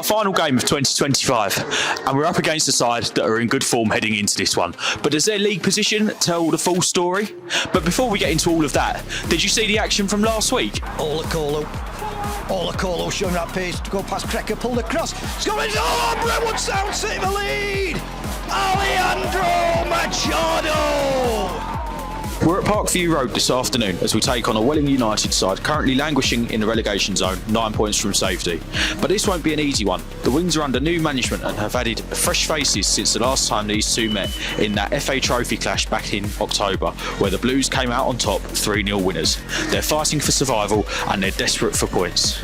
our final game of 2025, and we're up against a side that are in good form heading into this one. But does their league position tell the full story? But before we get into all of that, did you see the action from last week? Olakolo showing that pace to go past Krecker, pulled across. Scoring! Oh, Brentwood Town take the lead! Alejandro Machado! We're at Parkview Road this afternoon as we take on a Welling United side currently languishing in the relegation zone, 9 points from safety. But this won't be an easy one. The Wings are under new management and have added fresh faces since the last time these two met in that FA Trophy clash back in October, where the Blues came out on top 3-0 winners. They're fighting for survival and they're desperate for points.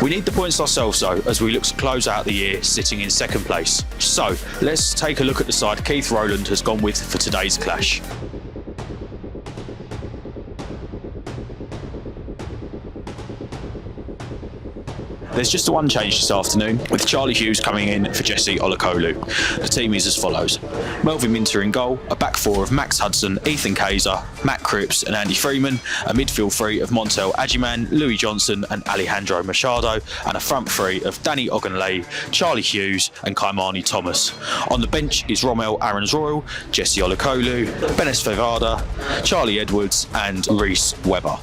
We need the points ourselves though, as we look to close out the year sitting in second place. So let's take a look at the side Keith Rowland has gone with for today's clash. There's just the one change this afternoon, with Charlie Hughes coming in for Jesse Olakolu. The team is as follows: Melvin Minter in goal, a back four of Max Hudson, Ethan Kaiser, Matt Cripps and Andy Freeman, a midfield three of Montel Ajiman, Louis Johnson and Alejandro Machado, and a front three of Danny Ogunleye, Charlie Hughes and Kaimani Thomas. On the bench is Rommel Aarons Royal, Jesse Olakolu, Benes Fevada, Charlie Edwards and Reese Webber.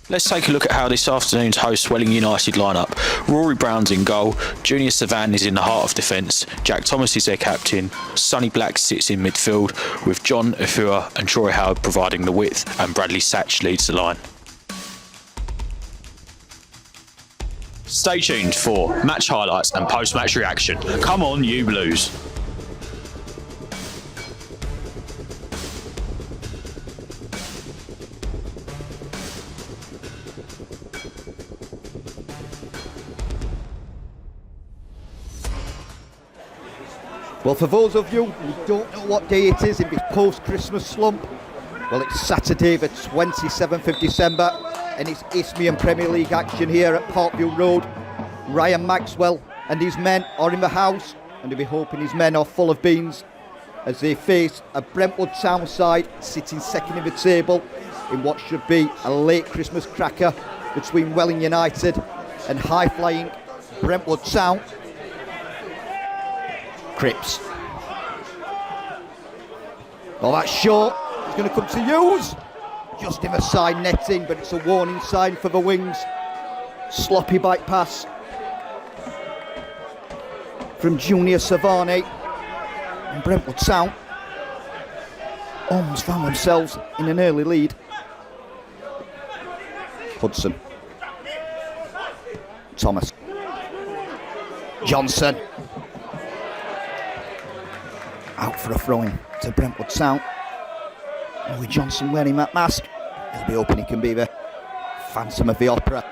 Let's take a look at how this afternoon's host Welling United line up. Rory Brown's in goal, Junior Savan is in the heart of defence, Jack Thomas is their captain, Sonny Black sits in midfield with John Efua and Troy Howard providing the width, and Bradley Satch leads the line. Stay tuned for match highlights and post-match reaction. Come on, you Blues. Well, for those of you who don't know what day it is in this post-Christmas slump, well, it's Saturday the 27th of December and it's Isthmian Premier League action here at Parkview Road. Ryan Maxwell and his men are in the house, and we're hoping his men are full of beans as they face a Brentwood Town side sitting second in the table in what should be a late Christmas cracker between Welling United and high-flying Brentwood Town. Cripps. Oh, that's short. It's going to come to Hughes. Just in the side netting, but it's a warning sign for the Wings. Sloppy bike pass from Junior Savani. And Brentwood Town almost found themselves in an early lead. Hudson. Thomas. Johnson. Out for a throw-in to Brentwood Town. Louis Johnson wearing that mask. He'll be hoping he can be the Phantom of the Opera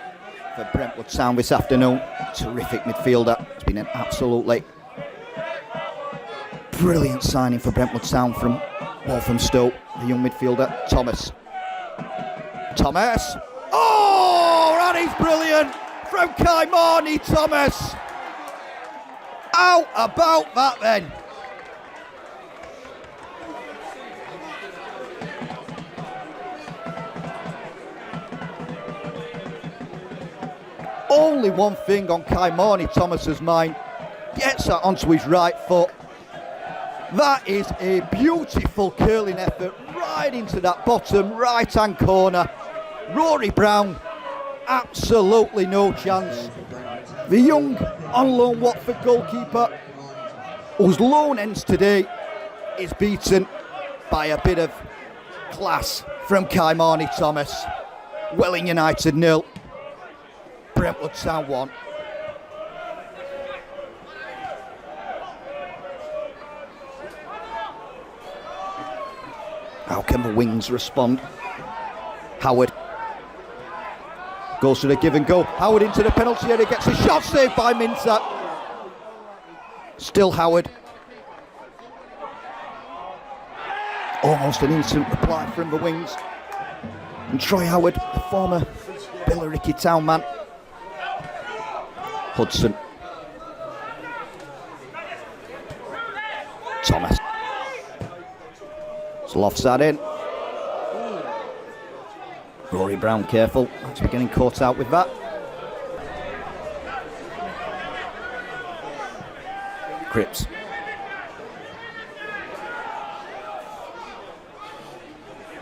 for Brentwood Town this afternoon. Terrific midfielder. It's been an absolutely brilliant signing for Brentwood Town from Walthamstow, the young midfielder, Thomas. Oh, that is brilliant from Kaimani Thomas. How about that then? Only one thing on Kaimani Thomas's mind, gets that onto his right foot. That is a beautiful curling effort right into that bottom right hand corner. Rory Brown, absolutely no chance. The young on loan Watford goalkeeper, whose loan ends today, is beaten by a bit of class from Kaimani Thomas. Welling United 0. Brentwood Town 1. How can the Wings respond? Howard goes to the give and go. Howard into the penalty area, gets a shot saved by Minter. Still Howard. Almost an instant reply from the Wings. And Troy Howard, the former Billericay Town man. Hudson. Thomas. Lofts that in. Rory Brown careful not to be getting caught out with that. Cripps.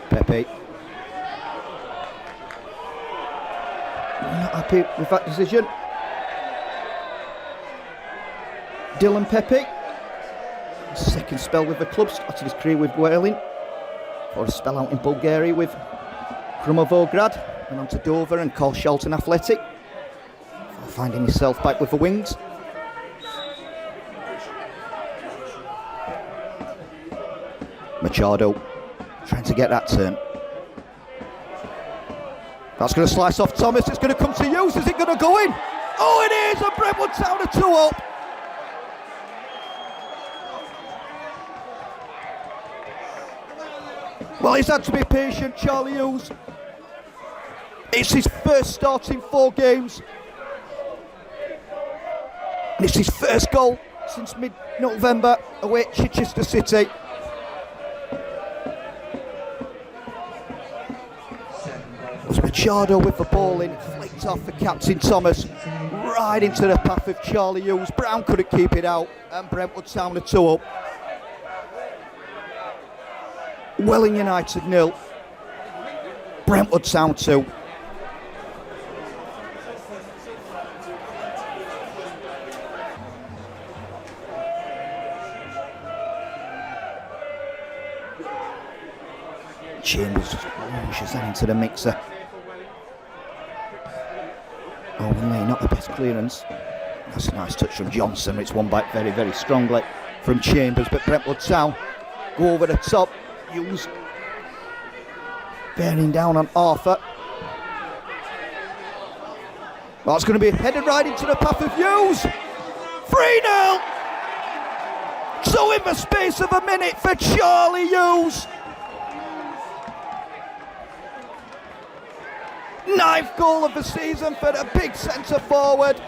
Pepe. Not happy with that decision. Dylan Pepe. Second spell with the club, started his career with Rowland. For a spell out in Bulgaria with Krumovograd, and on to Dover and Shelton Athletic. Finding himself back with the wings. Machado trying to get that turn. That's going to slice off Thomas. It's going to come to use. Is it going to go in? Oh, it is! And Brentwood Town are 2 up. Well, he's had to be patient, Charlie Hughes. It's his first start in 4 games. And it's his first goal since mid-November away at Chichester City. Was Machado with the ball in, flicked off the captain Thomas, right into the path of Charlie Hughes. Brown couldn't keep it out, and Brentwood Town are 2 up. Welling United 0, Brentwood Town 2. Chambers launches that into the mixer. Oh, not the best clearance. That's a nice touch from Johnson. It's won back very, very strongly from Chambers, but Brentwood Town go over the top. Hughes bearing down on Arthur. Well, it's going to be headed right into the path of Hughes. 3-0. So in the space of a minute for Charlie Hughes. 9th goal of the season for the big centre forward.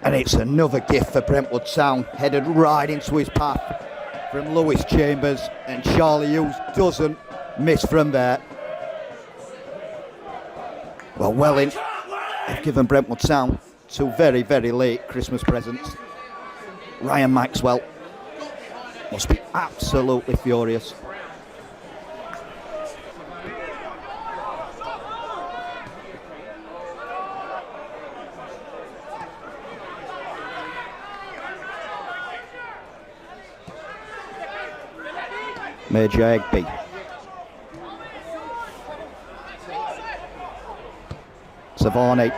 And it's another gift for Brentwood Town, headed right into his path from Lewis Chambers, and Charlie Hughes doesn't miss from there. Well, Welling have given Brentwood Town 2 very, very late Christmas presents. Ryan Maxwell must be absolutely furious. Major Egby. Savani.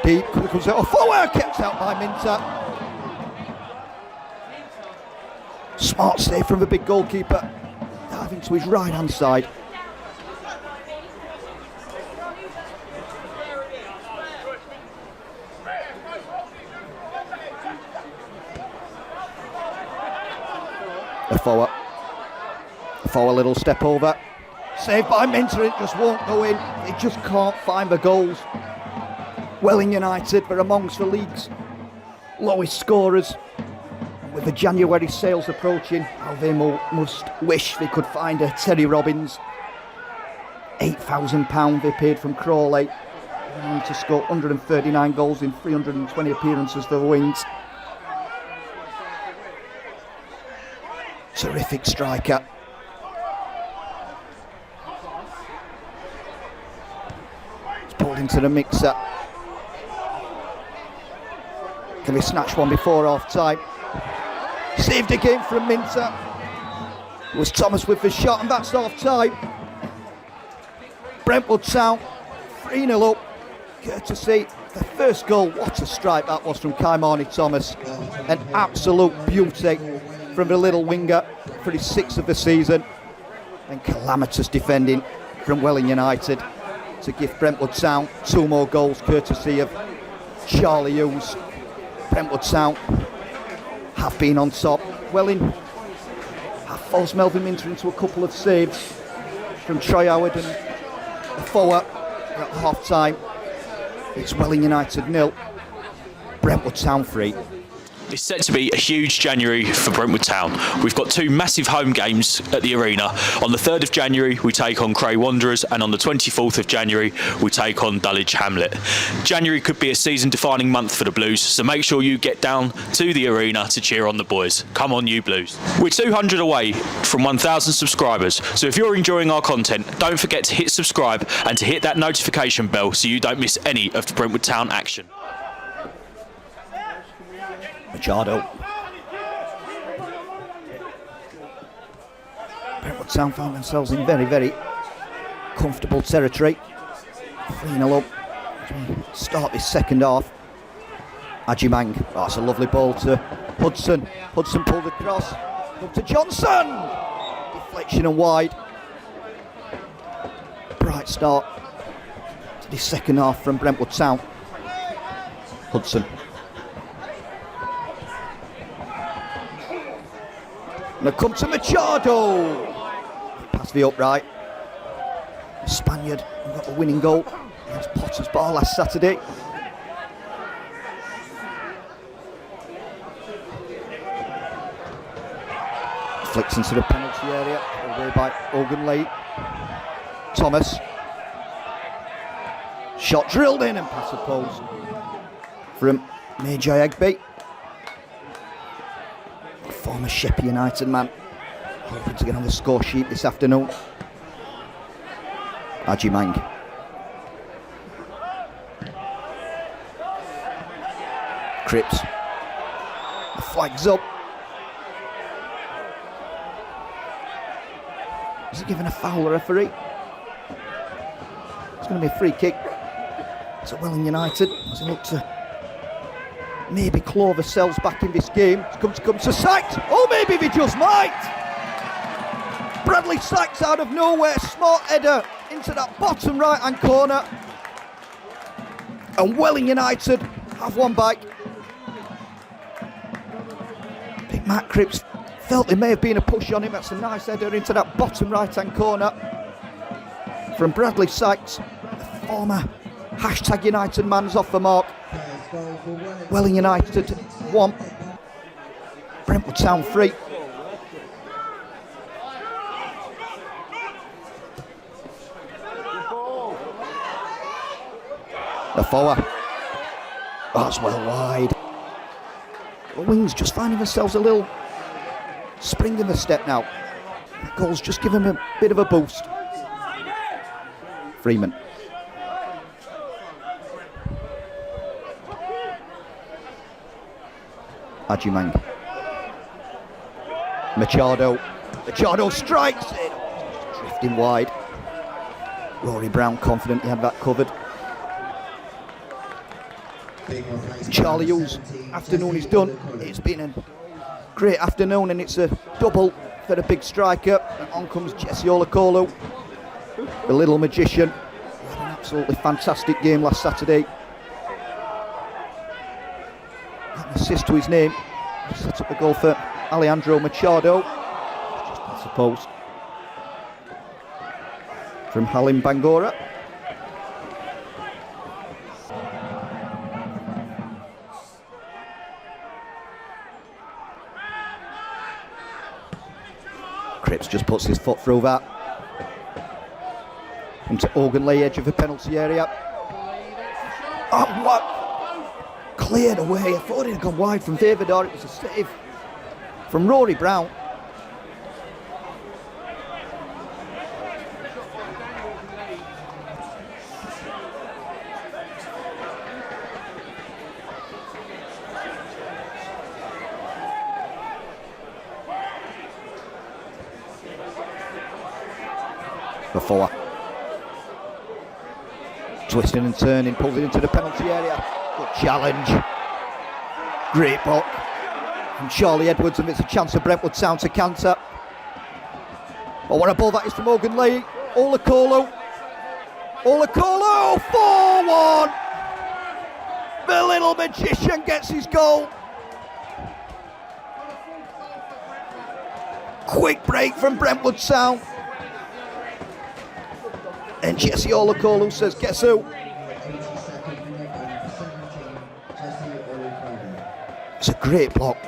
Deep. Comes out. Forward. Kept out by Minter. Smart save from the big goalkeeper. Diving to his right hand side. A forward. For a little step over. Saved by Minter, it just won't go in. They just can't find the goals. Welling United were amongst the league's lowest scorers. With the January sales approaching, how they must wish they could find a Terry Robbins. £8,000 they paid from Crawley. To score 139 goals in 320 appearances for the Wings. Terrific striker. Pulled into the mixer. Can he snatch one before half time? Saved again from Minter. It was Thomas with the shot, and that's half time. Brentwood Town 3-0 up. Courtesy the first goal. What a strike that was from Kaimani Thomas. An absolute beauty from the little winger for his 6th of the season. And calamitous defending from Welling United to give Brentwood Town 2 more goals, courtesy of Charlie Hughes. Brentwood Town have been on top. Welling have forced Melvin Minter into a couple of saves from Troy Howard and a forward at half time. It's Welling United 0, Brentwood Town 3. It's set to be a huge January for Brentwood Town. We've got two massive home games at the arena. On the 3rd of January, we take on Cray Wanderers, and on the 24th of January, we take on Dulwich Hamlet. January could be a season-defining month for the Blues, so make sure you get down to the arena to cheer on the boys. Come on, you Blues. We're 200 away from 1,000 subscribers, so if you're enjoying our content, don't forget to hit subscribe and to hit that notification bell so you don't miss any of the Brentwood Town action. Machado. Brentwood Town found themselves in very, very comfortable territory. 3-0 up. Start this second half. Ajimang. Oh, that's a lovely ball to Hudson. Hudson pulled across. Up to Johnson. Deflection and wide. Bright start to this second half from Brentwood Town. Hudson. And a come to Machado. Past the upright. The Spaniard got the winning goal against Potter's Bar last Saturday. Flicks into the penalty area, away by Ogunley. Thomas. Shot drilled in and past the post from Major Egby. Former Sheppey United man, hoping to get on the score sheet this afternoon. Ajimang. Cripps. The flag's up. Is he giving a foul, the referee? It's going to be a free kick to Welling United as they look to maybe claw themselves back in this game. It's come to Sykes. Oh, maybe they just might. Bradley Sykes out of nowhere. Smart header into that bottom right-hand corner. And Welling United have one back. I think Matt Cripps felt there may have been a push on him. That's a nice header into that bottom right-hand corner from Bradley Sykes. The former hashtag United man's off the mark. Welling United 1, Brentwood Town 3. The forward. Oh, that's well wide. The Wings just finding themselves a little spring in the step now. The goal's just given them a bit of a boost. Freeman. Ajimang. Machado. Machado strikes it. Drifting wide. Rory Brown confident he had that covered. Charlie Hughes' afternoon is done. It's been a great afternoon and it's a double for the big striker. And on comes Jesse Olakolu, the little magician. He had an absolutely fantastic game last Saturday. An assist to his name. Set up the goal for Alejandro Machado. Just past the post. From Halim Bangora. Cripps just puts his foot through that. Into Ogunley, edge of the penalty area. Oh, what? Cleared away. I thought it had gone wide from David, or it was a save from Rory Brown. Before twisting and turning, pulls it into the penalty area. Good challenge. Great block from Charlie Edwards, and it's a chance for Brentwood Town to counter. Oh, what a ball that is from Ogunley. Olakolu. Olakolu, 4-1. The little magician gets his goal. Quick break from Brentwood Town. And Jesse Olakolu says, guess who? It's a great block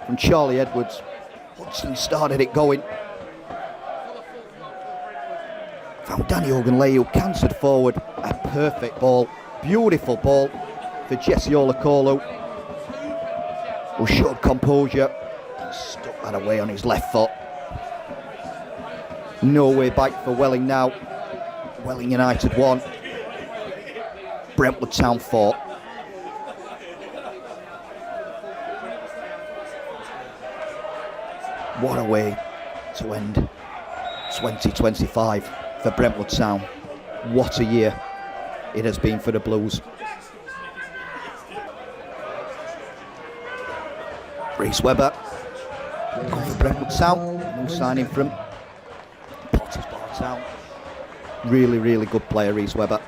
from Charlie Edwards. Hudson started it going. Found Danny Ogunleye, who cancered forward. A perfect ball. Beautiful ball for Jesse Olakolo, who showed composure and stuck that away on his left foot. No way back for Welling now. Welling United 1, Brentwood Town 4. What a way to end 2025 for Brentwood Town. What a year it has been for the Blues. Reece Webber gone for Brentwood Town. No signing from Potters Bar Town. Really, really good player, Reece Webber.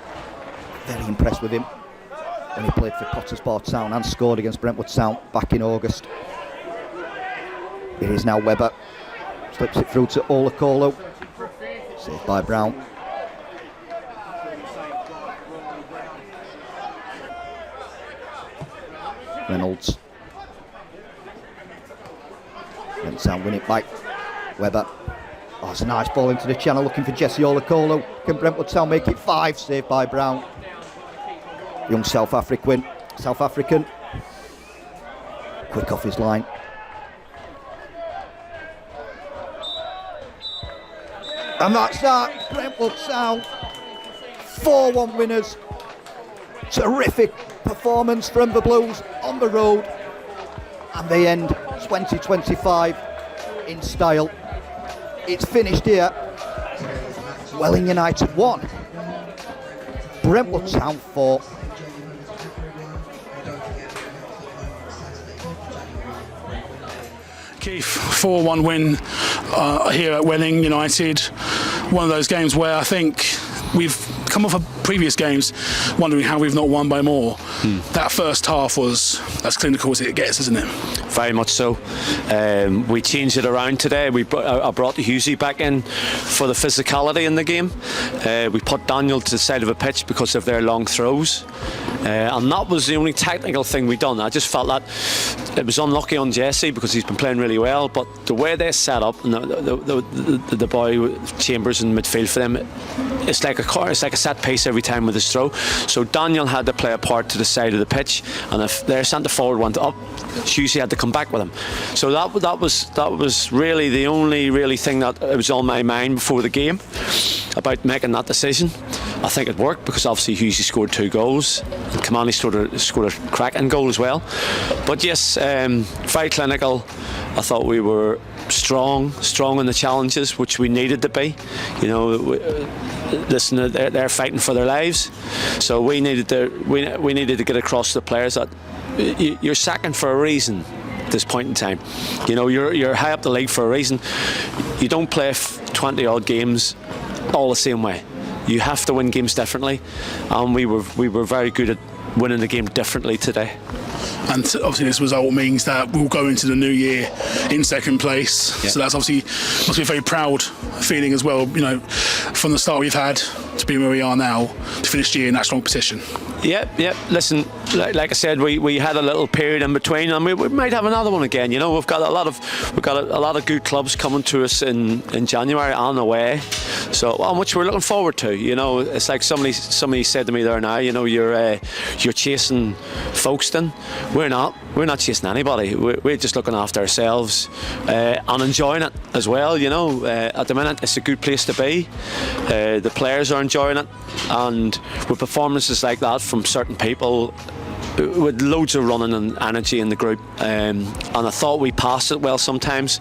Very impressed with him when he played for Potters Bar Town and scored against Brentwood Town back in August. It is now Webber. Slips it through to Olakolo. Saved by Brown. Reynolds. Brentwood Town win it back. Webber. Oh, it's a nice ball into the channel, looking for Jesse Olakolo. Can Brentwood Town make it 5? Saved by Brown. Young South African. Quick off his line. And that's that. Brentwood Town 4-1 winners. Terrific performance from the Blues on the road. And they end 2025 in style. It's finished here. Welling United 1, Brentwood Town 4. Keith, 4-1 win here at Welling United. One of those games where I think we've come off of previous games wondering how we've not won by more. That first half was as clinical as it gets, isn't it? Very much so. We changed it around today. I brought Husey back in for the physicality in the game. We put Daniel to the side of a pitch because of their long throws. And that was the only technical thing we done. I just felt that it was unlucky on Jesse because he's been playing really well, but the way they set up and the boy Chambers in midfield for them, it's like a set piece every time with his throw. So Daniel had to play a part to the side of the pitch, and if their centre forward went up, Husey had to come back with him. So that was really the only really thing that was on my mind before the game about making that decision. I think it worked because obviously Husey scored 2 goals. And Kamani scored a cracking goal as well. But yes, very clinical. I thought we were strong in the challenges, which we needed to be. You know, listen, they're fighting for their lives, so we needed to get across to the players that you're second for a reason. At this point in time, you know, you're high up the league for a reason. You don't play 20 odd games all the same way. You have to win games differently, and we were very good at winning the game differently today. And obviously this result means that we'll go into the new year in second place. Yeah. So that's obviously must be a very proud feeling as well, you know, from the start we've had to be where we are now, to finish the year in that strong position. Yep. Listen, like I said, we had a little period in between, and we might have another one again. You know, we've got a lot of good clubs coming to us in January on the way, so which we're looking forward to. You know, it's like somebody said to me there now. You know, you're chasing Folkestone. We're not chasing anybody. We're just looking after ourselves and enjoying it as well. You know, at the minute it's a good place to be. The players are enjoying it, and with performances like that from certain people with loads of running and energy in the group, and I thought we passed it well sometimes.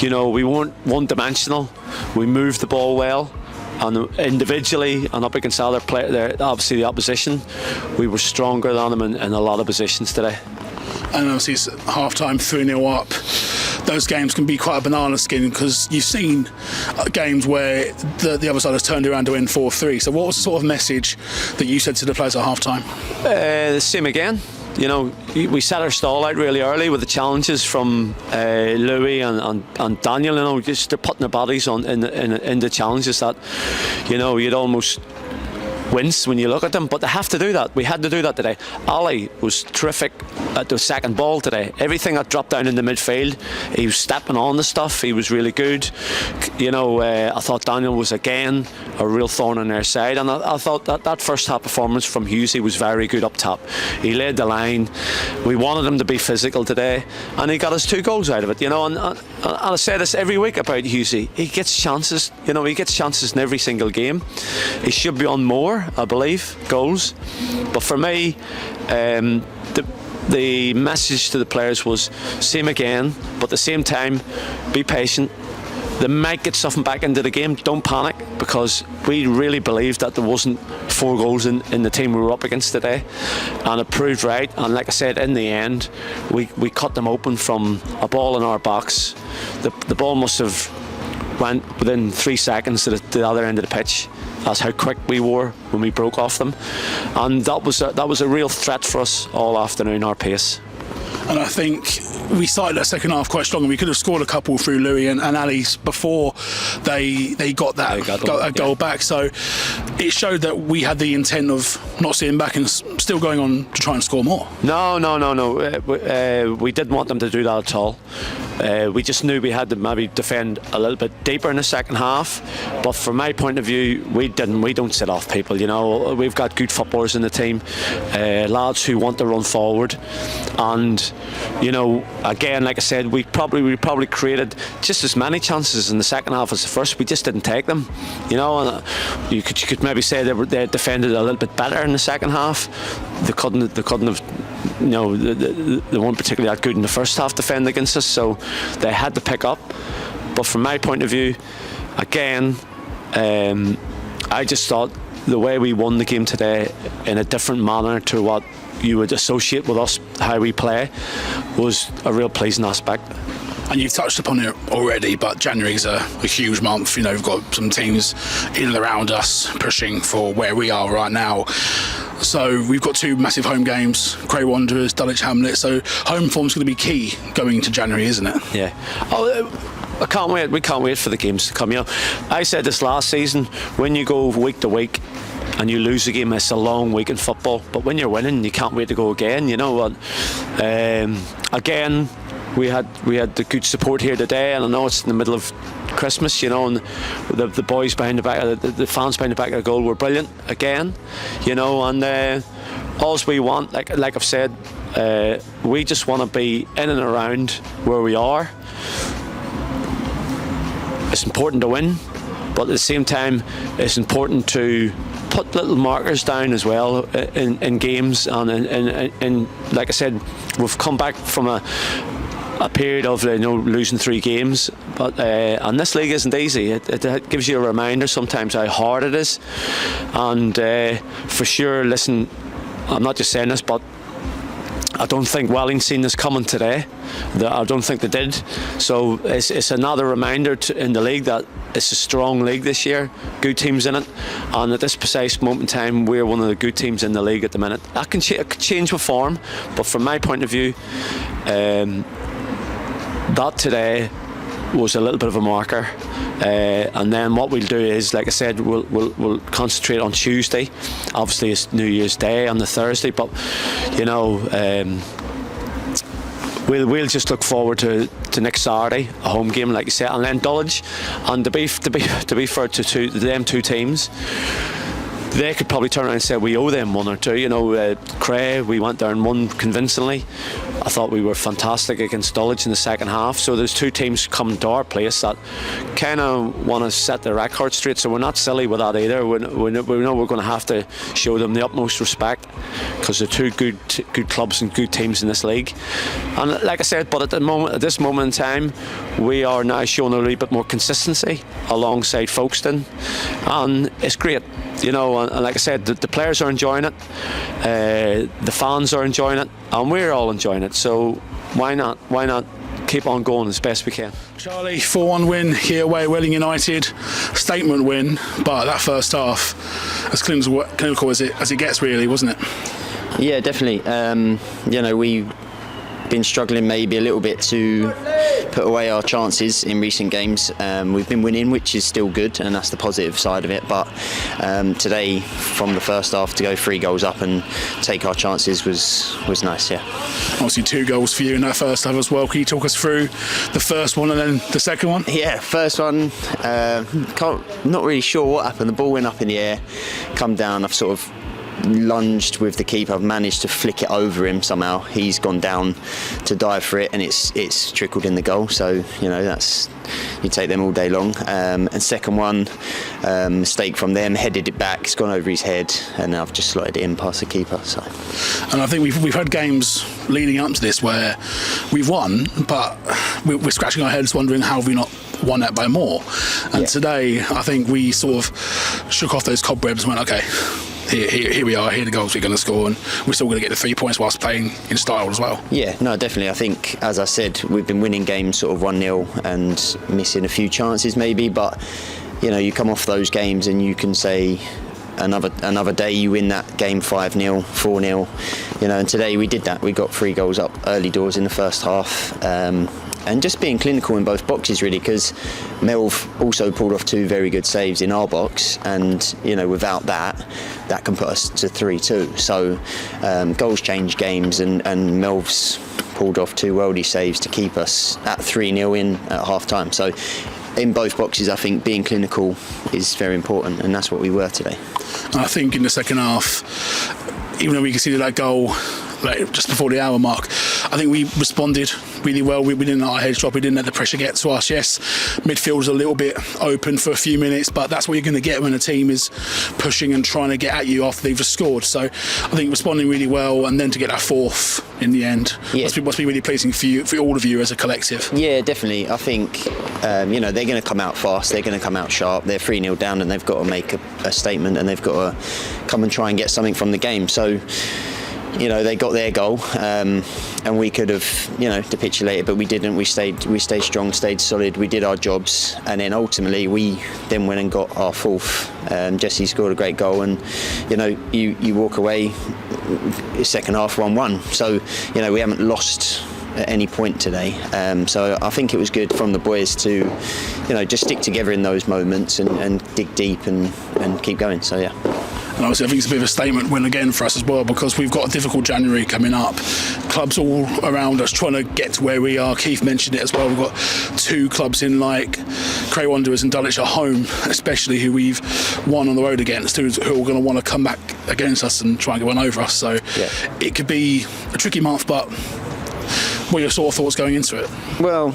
You know, we weren't one-dimensional. We moved the ball well, and individually and up against other players, obviously the opposition, we were stronger than them in a lot of positions today. And obviously it's half-time, 3-0 up. Those games can be quite a banana skin because you've seen games where the other side has turned around to win 4-3. So what was the sort of message that you said to the players at half-time? The same again. You know, we set our stall out really early with the challenges from Louis and Daniel. You know, just they're putting their bodies on in the challenges that, you know, you'd almost wince when you look at them, but they have to do that. We had to do that today. Ali was terrific at the second ball today. Everything that dropped down in the midfield, he was stepping on the stuff. He was really good. I thought Daniel was again a real thorn on their side, and I thought that first half performance from Hughesy was very good up top. He led the line. We wanted him to be physical today, and he got us 2 goals out of it. And I say this every week about Hughesy. He gets chances. He gets chances in every single game. He should be on more, I believe, goals. But for me, the message to the players was same again, but at the same time, be patient. They might get something back into the game. Don't panic, because we really believed that there wasn't 4 goals in the team we were up against today, and it proved right. And like I said, in the end, we cut them open from a ball in our box. The ball must have went within 3 seconds to the other end of the pitch. That's how quick we were when we broke off them, and that was a real threat for us all afternoon, our pace. And I think we started that second half quite strong, and we could have scored a couple through Louis and Ali's before they got that goal back. So it showed that we had the intent of not sitting back and still going on to try and score more. No. We didn't want them to do that at all. We just knew we had to maybe defend a little bit deeper in the second half. But from my point of view, we don't sit off people. We've got good footballers in the team, lads who want to run forward, and again, like I said, we probably created just as many chances in the second half as the first. We just didn't take them. And you could maybe say they defended a little bit better in the second half. They couldn't have. They weren't particularly that good in the first half defending against us, so they had to pick up. But from my point of view, again, I just thought the way we won the game today in a different manner to what you would associate with us, how we play, was a real pleasing aspect. And you've touched upon it already, but January is a huge month. We've got some teams in and around us pushing for where we are right now. So we've got 2 massive home games, Cray Wanderers, Dulwich Hamlet. So home form's going to be key going into January, isn't it? Yeah. I can't wait. We can't wait for the games to come. I said this last season, when you go week to week and you lose a game, it's a long week in football. But when you're winning, you can't wait to go again. Again, we had the good support here today, and I know it's in the middle of Christmas, and the boys behind the back, the fans behind the back of the goal were brilliant again, and all we want, like I've said, we just want to be in and around where we are. It's important to win, but at the same time, it's important to put little markers down as well in games, and like I said, we've come back from a period of losing 3 games, but and this league isn't easy. It gives you a reminder sometimes how hard it is, and for sure, listen, I'm not just saying this, but I don't think Welling seen this coming today. I don't think they did. So it's another reminder in the league that it's a strong league this year, good teams in it, and at this precise moment in time, we're one of the good teams in the league at the minute. That can change with form, but from my point of view, that today was a little bit of a marker, and then what we'll do is, like I said, we'll concentrate on Tuesday. Obviously it's New Year's Day on the Thursday, but we'll just look forward to next Saturday, a home game, like you said, and then Dulwich. And to be fair to them 2 teams, they could probably turn around and say we owe them 1 or 2. Cray, we went there and won convincingly. I thought we were fantastic against Dulwich in the second half. So there's 2 teams coming to our place that kind of want to set the record straight. So we're not silly with that either. We know we're going to have to show them the utmost respect, because they're 2 good clubs and good teams in this league. And like I said, but at this moment in time, we are now showing a little bit more consistency alongside Folkestone, and it's great. And like I said, the players are enjoying it, the fans are enjoying it, and we're all enjoying it. So why not keep on going as best we can. Charlie, 4-1 win here away at Welling United, statement win, but that first half, as clinical as it gets, really, wasn't it? Yeah, definitely. been struggling maybe a little bit to put away our chances in recent games. We've been winning, which is still good, and that's the positive side of it. But today, from the first half, to go 3 goals up and take our chances was nice. Yeah. Obviously 2 goals for you in that first half as well. Can you talk us through the first one and then the second one? Yeah, first one, not really sure what happened. The ball went up in the air, come down. I've sort of lunged with the keeper. I've managed to flick it over him somehow. He's gone down to dive for it, and it's trickled in the goal. So that's, you take them all day long. And second one, mistake from them, headed it back. It's gone over his head, and I've just slotted it in past the keeper. So, and I think we've had games leading up to this where we've won, but we're scratching our heads wondering how have we not won that by more. And today, I think we sort of shook off those cobwebs and went, okay, here we are, here are the goals we're going to score, and we're still going to get the 3 points whilst playing in style as well. Yeah, no, definitely. I think, as I said, we've been winning games sort of 1-0 and missing a few chances maybe, but you come off those games and you can say another day you win that game 5-0, 4-0, and today we did that. We got 3 goals up early doors in the first half. And just being clinical in both boxes, really, because Melv also pulled off 2 very good saves in our box, and without that can put us to 3-2. So goals change games, and Melv's pulled off 2 worldy saves to keep us at 3-0 in at half time. So in both boxes, I think being clinical is very important, and that's what we were today. I think in the second half, even though we conceded that goal just before the hour mark, I think we responded really well. We didn't let our heads drop. We didn't let the pressure get to us. Yes, midfield was a little bit open for a few minutes, but that's what you're going to get when a team is pushing and trying to get at you after they've just scored. So I think responding really well, and then to get that 4th in the end must be really pleasing for you, for all of you as a collective. Yeah, definitely. I think they're going to come out fast. They're going to come out sharp. They're 3-0 down, and they've got to make a statement, and they've got to come and try and get something from the game. So they got their goal, and we could have, capitulated, but we didn't. We stayed strong, stayed solid. We did our jobs, and then ultimately we then went and got our 4th. Jesse scored a great goal, and you walk away second half 1-1. So we haven't lost at any point today. So I think it was good from the boys to, just stick together in those moments and dig deep and keep going. So yeah. And obviously I think it's a bit of a statement win again for us as well, because we've got a difficult January coming up. Clubs all around us trying to get to where we are. Keith mentioned it as well. We've got 2 clubs in, like Cray Wanderers and Dulwich at home, especially, who we've won on the road against, who are going to want to come back against us and try and get one over us. So it could be a tricky month, but what are your sort of thoughts going into it? Well,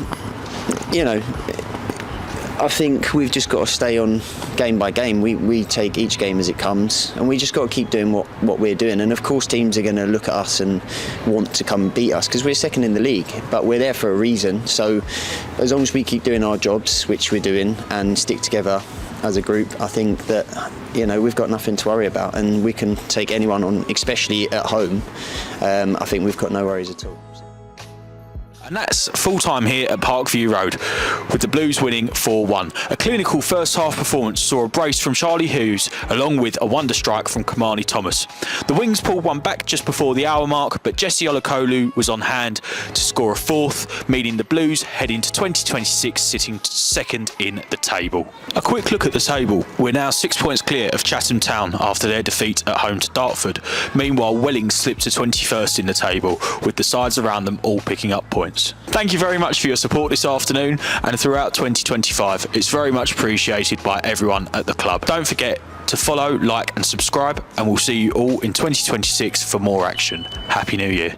I think we've just got to stay on game by game. We take each game as it comes, and we just got to keep doing what we're doing. And of course teams are going to look at us and want to come beat us, because we're second in the league, but we're there for a reason. So as long as we keep doing our jobs, which we're doing, and stick together as a group, I think that we've got nothing to worry about, and we can take anyone on, especially at home. I think we've got no worries at all. And that's full time here at Parkview Road, with the Blues winning 4-1. A clinical first half performance saw a brace from Charlie Hughes, along with a wonder strike from Kamani Thomas. The Wings pulled one back just before the hour mark, but Jesse Olokolu was on hand to score a 4th, meaning the Blues head into 2026 sitting second in the table. A quick look at the table. We're now 6 points clear of Chatham Town after their defeat at home to Dartford. Meanwhile, Welling slipped to 21st in the table, with the sides around them all picking up points. Thank you very much for your support this afternoon and throughout 2025. It's very much appreciated by everyone at the club. Don't forget to follow, like and subscribe, and we'll see you all in 2026 for more action. Happy New Year.